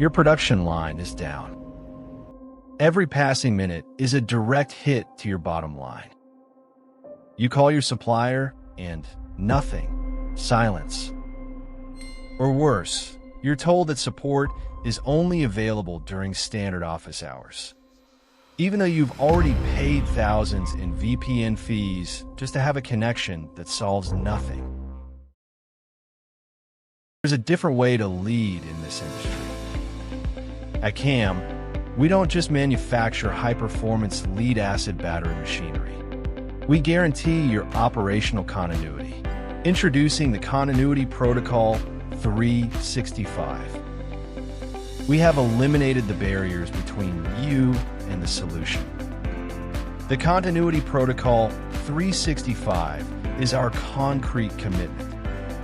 Your production line is down. Every passing minute is a direct hit to your bottom line. You call your supplier and nothing, silence. Or worse, you're told that support is only available during standard office hours, even though you've already paid thousands in VPN fees just to have a connection that solves nothing. There's a different way to lead in this industry. At CAM, we don't just manufacture high-performance lead-acid battery machinery. We guarantee your operational continuity. Introducing the Continuity Protocol 365. We have eliminated the barriers between you and the solution. The Continuity Protocol 365 is our concrete commitment,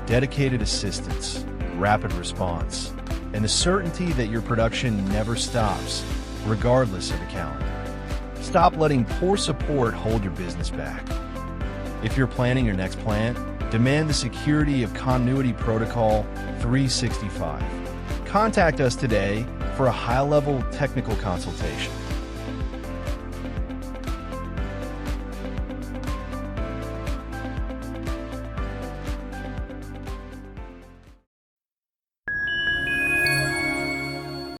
dedicated assistance, rapid response, and the certainty that your production never stops, regardless of the calendar. Stop letting poor support hold your business back. If you're planning your next plant, demand the security of Continuity Protocol 365. Contact us today for a high-level technical consultation.